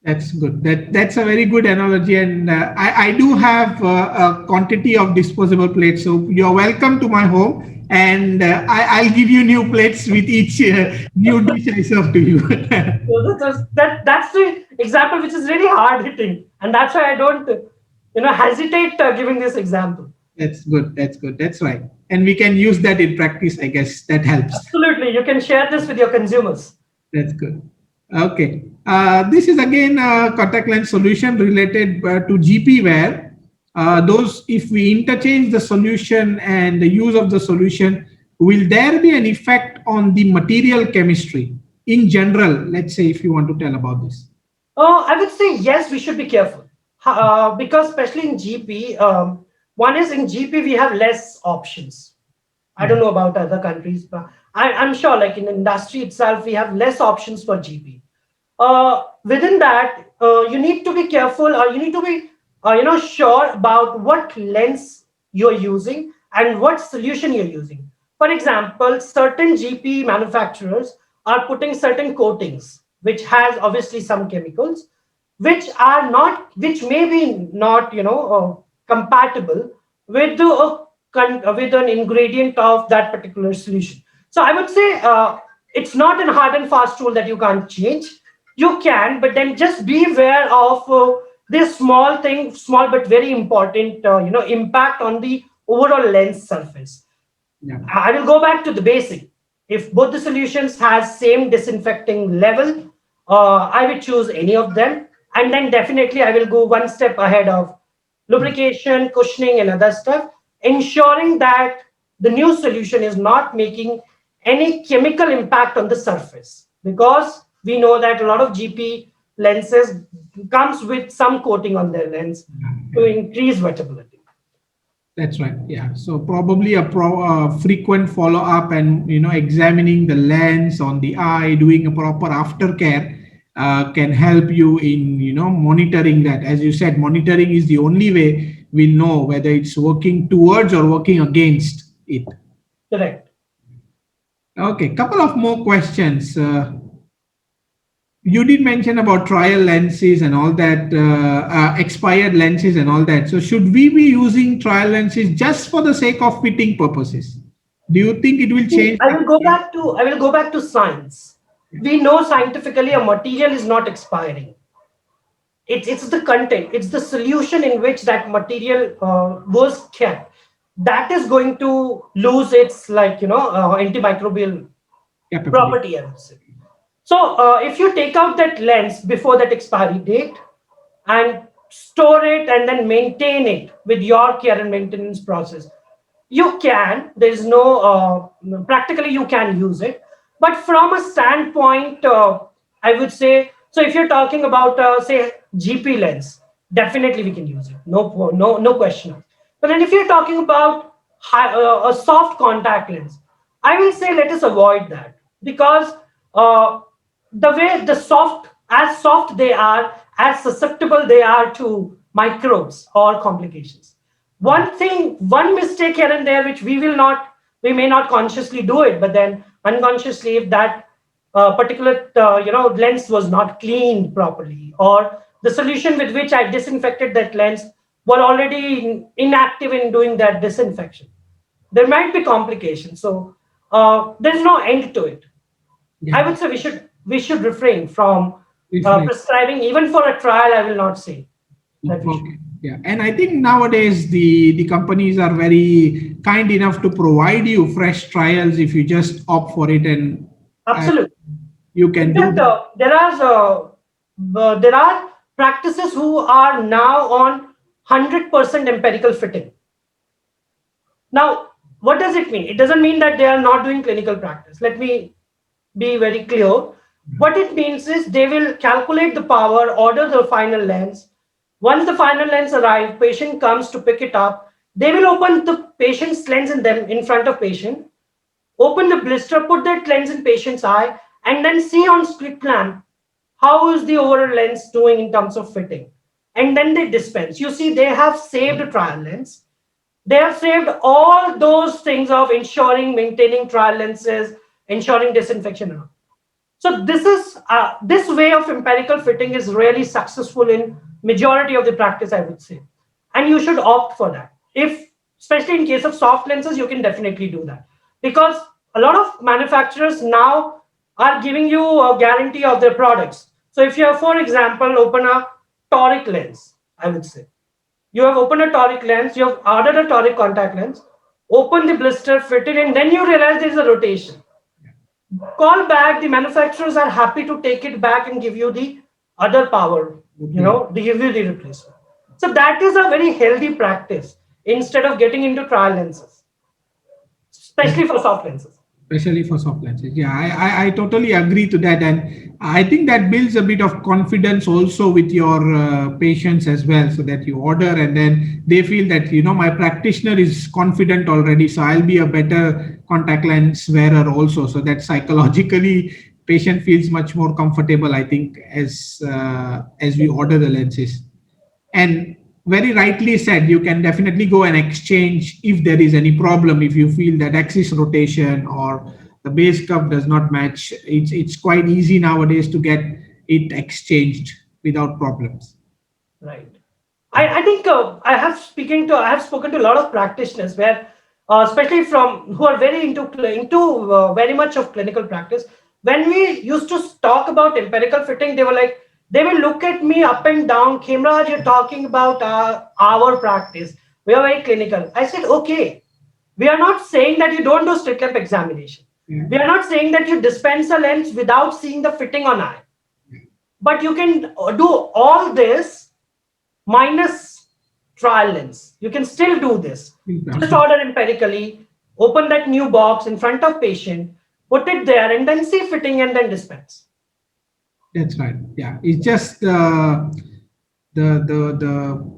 That's good. That's a very good analogy, and I do have a quantity of disposable plates. So you're welcome to my home, and I'll give you new plates with each new dish I serve to you. So that's the example which is really hard hitting, and that's why I don't hesitate giving this example. That's good. That's good. That's right. And we can use that in practice, I guess. That helps. Absolutely, you can share this with your consumers. That's good. Okay. This is again a contact lens solution related to GP where those, if we interchange the solution and the use of the solution, will there be an effect on the material chemistry in general? Let's say if you want to tell about this. I would say yes, we should be careful because especially in GP, one is in GP we have less options. I don't know about other countries, but I'm sure, like in industry itself, we have less options for GP. Within that, you need to be careful, or you need to be, sure about what lens you're using and what solution you're using. For example, certain GP manufacturers are putting certain coatings, which has obviously some chemicals, which may be not, compatible with with an ingredient of that particular solution. So I would say it's not a hard and fast rule that you can't change. You can, but then just be aware of this small thing, small but very important, impact on the overall lens surface. Yeah. I will go back to the basic. If both the solutions has same disinfecting level, I will choose any of them, and then definitely I will go one step ahead of lubrication, cushioning, and other stuff, ensuring that the new solution is not making any chemical impact on the surface, because we know that a lot of GP lenses comes with some coating on their lens to increase wettability. That's right. Yeah. So probably a frequent follow up and examining the lens on the eye, doing a proper aftercare can help you in monitoring that. As you said, monitoring is the only way we'll know whether it's working towards or working against it. Correct. Okay. Couple of more questions. You did mention about trial lenses and all that, expired lenses and all that. So should we be using trial lenses just for the sake of fitting purposes? Do you think it will See, change? I will go back to science. We know scientifically a material is not expiring. It's the content, it's the solution in which that material was kept that is going to lose its, antimicrobial Capability. property, I would say. So if you take out that lens before that expiry date and store it and then maintain it with your care and maintenance process, you can. There's no practically you can use it, but from a standpoint, I would say. So if you're talking about say GP lens, definitely we can use it. No question. But then if you're talking about a soft contact lens, I will say let us avoid that, because uh, the way the soft, as soft they are, as susceptible they are to microbes or complications. One thing, one mistake here and there, which we may not consciously do it, but then unconsciously, if that particular lens was not cleaned properly, or the solution with which I disinfected that lens were already inactive in doing that disinfection, there might be complications. So there's no end to it. I Yeah. would say we should refrain from Refrain. prescribing even for a trial. I will not say that we should. Okay. Yeah. And I think nowadays the companies are very kind enough to provide you fresh trials if you just opt for it, and uh, Absolutely. you In can do fact, that. there are practices who are now on 100% empirical fitting. Now, what does it mean? It doesn't mean that they are not doing clinical practice. Let me be very clear. What it means is they will calculate the power, order the final lens. Once the final lens arrives, patient comes to pick it up. They will open the patient's lens in front of patient, open the blister, put that lens in patient's eye, and then see on split plan how is the overall lens doing in terms of fitting. And then they dispense. You see, they have saved a trial lens. They have saved all those things of ensuring, maintaining trial lenses, ensuring disinfection. And all. So this way of empirical fitting is really successful in majority of the practice, I would say, and you should opt for that. If especially in case of soft lenses, you can definitely do that, because a lot of manufacturers now are giving you a guarantee of their products. So if you have, for example, open a toric lens, I would say you have opened a toric lens, you have ordered a toric contact lens, open the blister, fit it, and then you realize there is a rotation. call back, the manufacturers are happy to take it back and give you the other power, Okay. they give you the replacement. So that is a very healthy practice instead of getting into trial lenses, That's especially for soft lenses. especially for soft lenses. Yeah, I totally agree to that. And I think that builds a bit of confidence also with your patients as well, so that you order and then they feel that, my practitioner is confident already. So I'll be a better contact lens wearer also. So that psychologically patient feels much more comfortable, I think, as we order the lenses. And very rightly said, you can definitely go and exchange if there is any problem. If you feel that axis rotation or the base curve does not match, it's quite easy nowadays to get it exchanged without problems. Right. I think I have spoken to a lot of practitioners where, especially from who are very into very much of clinical practice. When we used to talk about empirical fitting, they will look at me up and down. Khem Raj, you're talking about our practice. We are very clinical. I said, okay, we are not saying that you don't do slit lamp examination. Yeah. We are not saying that you dispense a lens without seeing the fitting on eye. But you can do all this minus trial lens. You can still do this. Just Yeah. order empirically, open that new box in front of patient, put it there, and then see fitting and then dispense. That's right. Yeah, it's just the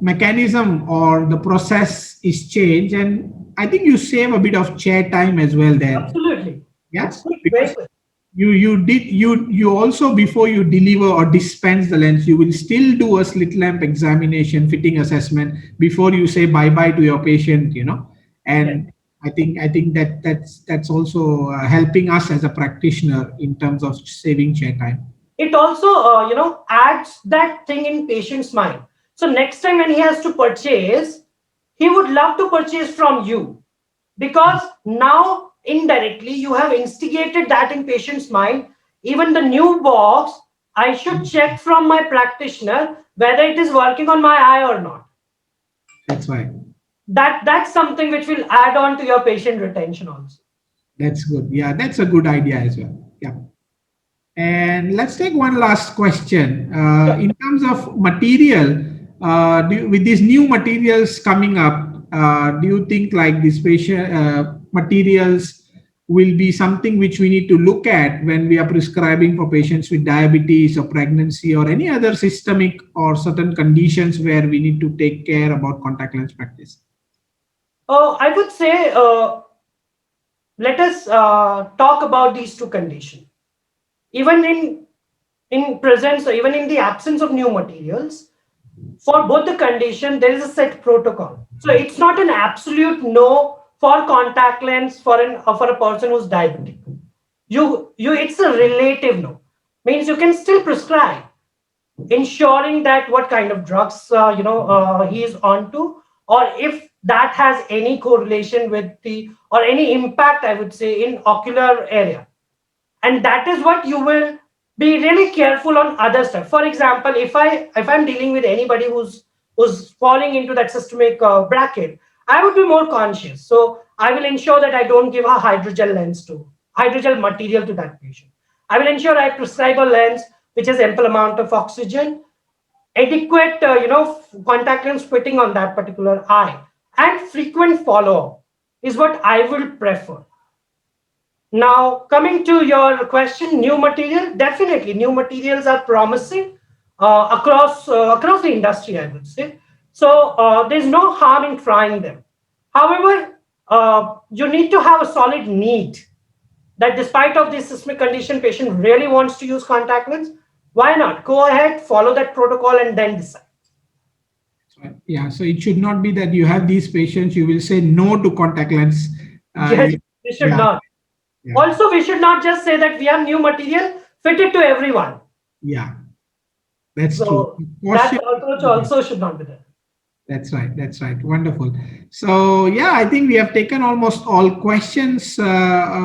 mechanism or the process is changed, and I think you save a bit of chair time as well there. Absolutely. Yeah, It's quick, very because quick. you also, before you deliver or dispense the lens, you will still do a slit lamp examination, fitting assessment before you say bye bye to your patient. Yes. And I think that's also helping us as a practitioner in terms of saving chair time. It also, adds that thing in patient's mind. So next time when he has to purchase, he would love to purchase from you because now indirectly you have instigated that in patient's mind. Even the new box, I should check from my practitioner whether it is working on my eye or not. That's right. That's something which will add on to your patient retention also. That's good. Yeah, that's a good idea as well. Yeah. And let's take one last question. Yeah. In terms of material, with these new materials coming up, do you think like these patient materials will be something which we need to look at when we are prescribing for patients with diabetes or pregnancy or any other systemic or certain conditions where we need to take care about contact lens practice? I would say, let us talk about these two conditions. Even in presence or even in the absence of new materials, for both the condition there is a set protocol. So it's not an absolute no for contact lens for a person who's diabetic. You It's a relative no, means you can still prescribe, ensuring that what kind of drugs he is on to, or if that has any correlation with the or any impact, I would say, in ocular area. And that is what you will be really careful on other stuff. For example, if I'm dealing with anybody who's falling into that systemic bracket, I would be more conscious. So I will ensure that I don't give a hydrogel material to that patient. I will ensure I prescribe a lens which has ample amount of oxygen, adequate contact lens fitting on that particular eye, and frequent follow up is what I will prefer. Now, coming to your question, new material, definitely new materials are promising across the industry, I would say. So there's no harm in trying them. However, you need to have a solid need that despite of this systemic condition, patient really wants to use contact lens. Why not? Go ahead, follow that protocol, and then decide. Right. Yeah, so it should not be that you have these patients, you will say no to contact lens. Yes, we should Yeah, not. yeah, Also, we should not just say that we have new material, fit it to everyone. yeah, that's true. So that Caution. approach also should not be there. That's right. That's right. Wonderful. So, yeah, I think we have taken almost all questions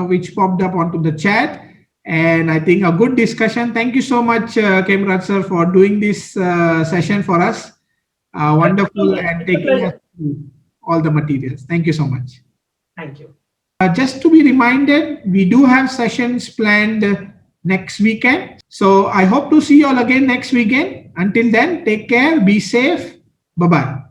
which popped up onto the chat. And I think a good discussion. Thank you so much, Khem Raj sir, for doing this session for us. Thank you so Wonderful much. and It's a taking us pleasure. through all the materials. Thank you so much. Thank you. Just to be reminded, we do have sessions planned next weekend. So I hope to see you all again next weekend. Until then, take care, be safe. Bye-bye.